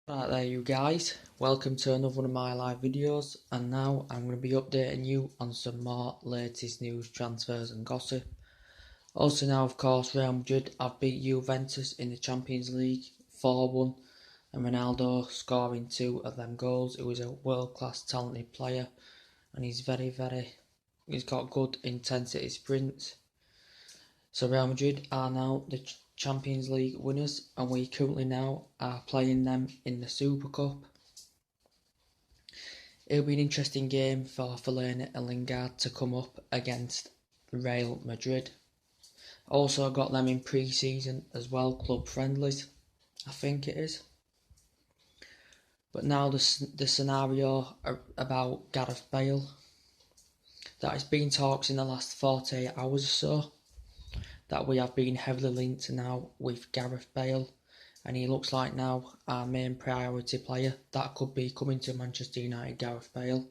Right there you guys, welcome to another one of my live videos, and now I'm going to be updating you on some more latest news, transfers and gossip. Also now of course Real Madrid have beat Juventus in the Champions League 4-1 and Ronaldo scoring 2 of them goals. He was a world class talented player and he's he's got good intensity sprints. So Real Madrid are now the Champions League winners and we currently now are playing them in the Super Cup. It'll be an interesting game for Fellaini and Lingard to come up against Real Madrid. Also got them in pre-season as well, club friendlies, I think it is. But now the scenario about Gareth Bale. That has been talks in the last 48 hours or so that we have been heavily linked now with Gareth Bale, and he looks like now our main priority player that could be coming to Manchester United, Gareth Bale.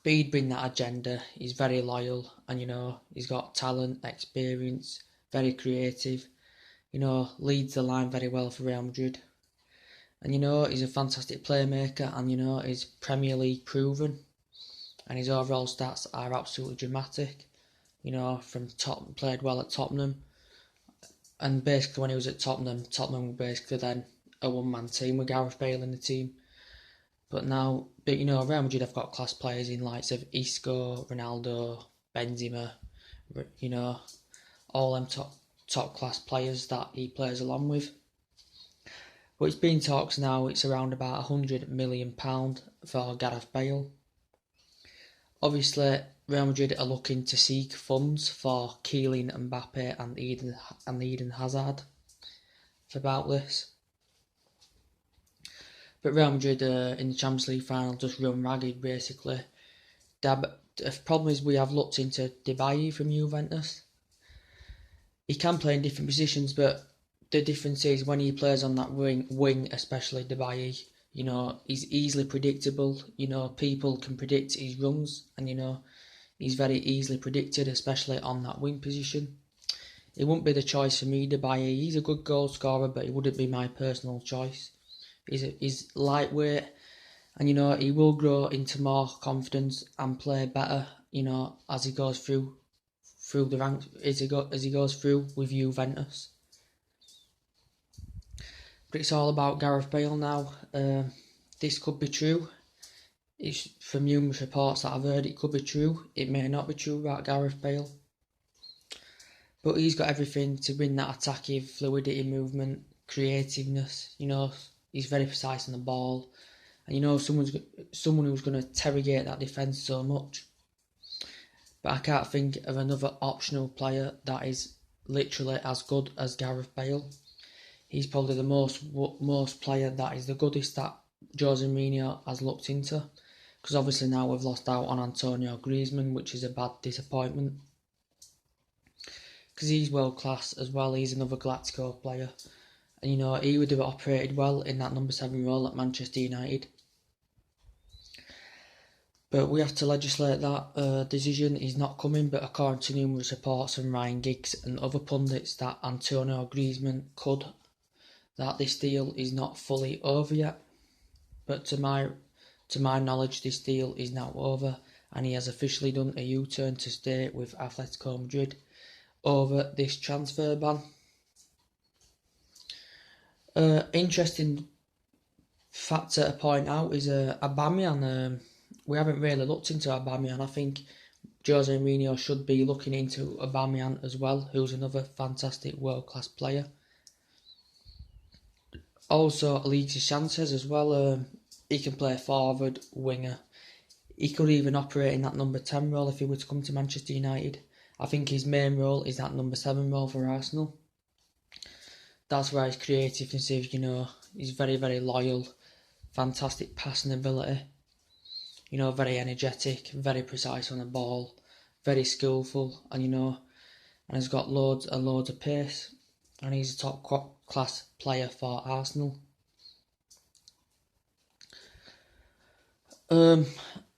He'd bring that agenda, he's very loyal and he's got talent, experience, very creative, leads the line very well for Real Madrid. And he's a fantastic playmaker and he's Premier League proven and his overall stats are absolutely dramatic. From top, played well at Tottenham, and basically when he was at Tottenham were basically then a one-man team with Gareth Bale in the team. But Real Madrid have got class players in likes of Isco, Ronaldo, Benzema, all them top class players that he plays along with. But it's been talks now, it's around about £100 million for Gareth Bale. Obviously, Real Madrid are looking to seek funds for Kylian Mbappe and Eden Hazard about this. But Real Madrid in the Champions League final just run ragged basically. The problem is we have looked into Dybala from Juventus. He can play in different positions, but the difference is when he plays on that wing, especially Dybala, he's easily predictable. People can predict his runs, and he's very easily predicted, especially on that wing position. It wouldn't be the choice for me, Dybala. He's a good goal scorer, but he wouldn't be my personal choice. He's lightweight, and he will grow into more confidence and play better. As he goes through the ranks, as he goes through with Juventus. But it's all about Gareth Bale now. This could be true. It's from numerous reports that I've heard it could be true. It may not be true about Gareth Bale. But he's got everything to win that attacking fluidity, movement, creativeness. He's very precise on the ball. And someone who's going to interrogate that defence so much. But I can't think of another optional player that is literally as good as Gareth Bale. He's probably the most player that is the goodest that Jose Mourinho has looked into. Because obviously now we've lost out on Antonio Griezmann, which is a bad disappointment. Because he's world class as well, he's another Galactico player. And he would have operated well in that number 7 role at Manchester United. But we have to legislate that decision. He's not coming, but according to numerous reports from Ryan Giggs and other pundits that Antonio Griezmann could, that this deal is not fully over yet. But to my knowledge, this deal is now over and he has officially done a U-turn to stay with Atletico Madrid over this transfer ban. Interesting factor to point out is Aubameyang. We haven't really looked into Aubameyang. I think Jose Mourinho should be looking into Aubameyang as well, who's another fantastic world-class player. Also, Alexis Sanchez as well. He can play forward, winger. He could even operate in that number 10 role if he were to come to Manchester United. I think his main role is that number 7 role for Arsenal. That's where his creativeness is, he's very, very loyal, fantastic passing ability, very energetic, very precise on the ball, very skillful, and has got loads and loads of pace, and he's a top class player for Arsenal.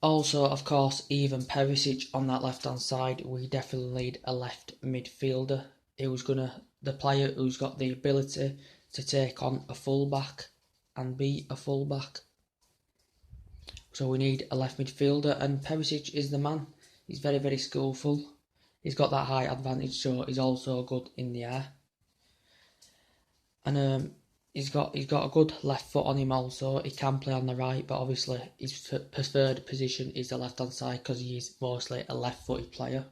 Also, of course, even Perisic on that left-hand side, we definitely need a left midfielder the player who's got the ability to take on a fullback and be a full-back. So we need a left midfielder, and Perisic is the man. He's very, very skillful. He's got that height advantage, so he's also good in the air. And he's got a good left foot on him also. He can play on the right, but obviously his preferred position is the left-hand side because he is mostly a left-footed player.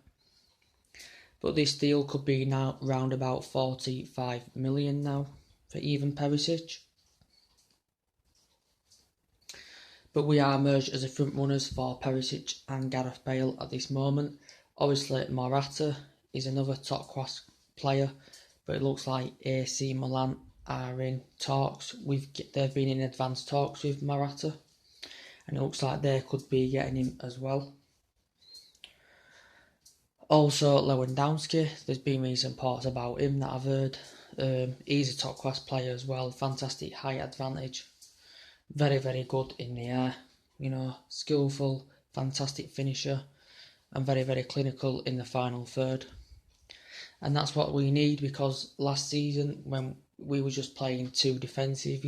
But this deal could be now round about 45 million now for even Perisic. But we are merged as the front runners for Perisic and Gareth Bale at this moment. Obviously, Morata is another top class player, but it looks like AC Milan are in talks. They've been in advanced talks with Morata, and it looks like they could be getting him as well. Also, Lewandowski, there's been recent reports about him that I've heard. He's a top class player as well, fantastic height advantage. Very, very good in the air, skillful, fantastic finisher, and very, very clinical in the final third. And that's what we need, because last season when we were just playing too defensive,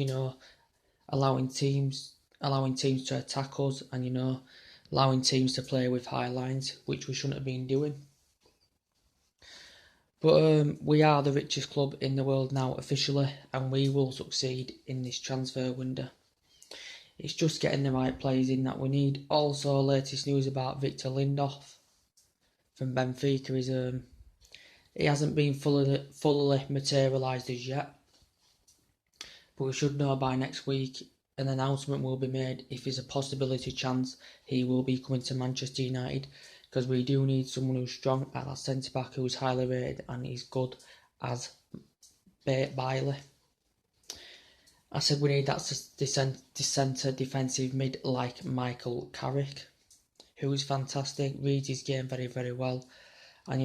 allowing teams to attack us, and allowing teams to play with high lines, which we shouldn't have been doing. But we are the richest club in the world now officially, and we will succeed in this transfer window. It's just getting the right players in that we need. Also, latest news about Victor Lindelof from Benfica is he hasn't been fully materialised as yet. But we should know by next week. An announcement will be made if there's a possibility chance he will be coming to Manchester United, because we do need someone who's strong at that centre-back, who's highly rated and is good as Bailey. I said we need that centre defensive mid like Michael Carrick, who is fantastic, reads his game very, very well, and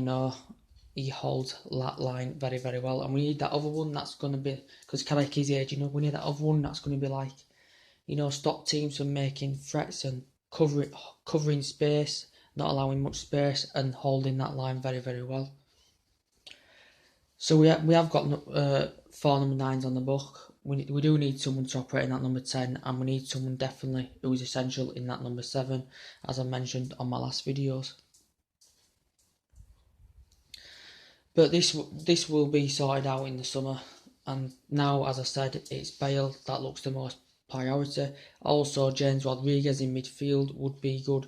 he holds that line very, very well. And we need that other one that's going to be, because Carrick is age, we need that other one that's going to be like, stop teams from making threats and covering space, not allowing much space, and holding that line very, very well. So we have got 4 number 9s on the book. We do need someone to operate in that number 10, and we need someone definitely who is essential in that number 7, as I mentioned on my last videos. But this will be sorted out in the summer, and now, as I said, it's Bale that looks the most priority. Also, James Rodriguez in midfield would be good.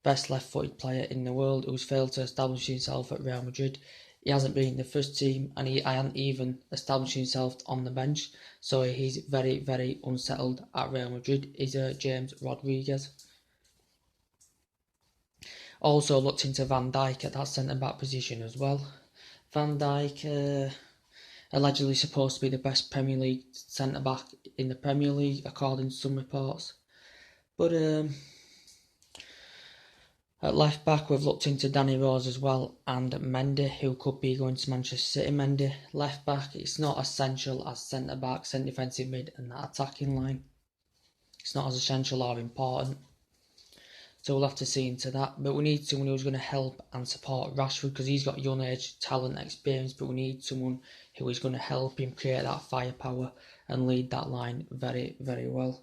Best left-footed player in the world who's failed to establish himself at Real Madrid. He hasn't been in the first team, and he hasn't even established himself on the bench. So he's very, very unsettled at Real Madrid, is James Rodriguez. Also looked into Van Dijk at that centre-back position as well. Van Dijk, allegedly supposed to be the best Premier League centre-back in the Premier League, according to some reports. But at left back, we've looked into Danny Rose as well, and Mendy, who could be going to Manchester City. Mendy, left back, it's not essential as centre back, centre defensive mid, and that attacking line. It's not as essential or important. So we'll have to see into that. But we need someone who's going to help and support Rashford, because he's got young age, talent, experience. But we need someone who is going to help him create that firepower and lead that line very, very well.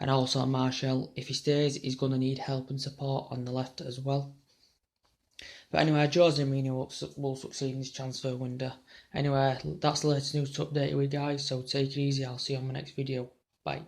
And also Martial, if he stays, he's going to need help and support on the left as well. But anyway, Jose Mourinho will succeed in this transfer window. Anyway, that's the latest news to update you with, guys. So take it easy. I'll see you on my next video. Bye.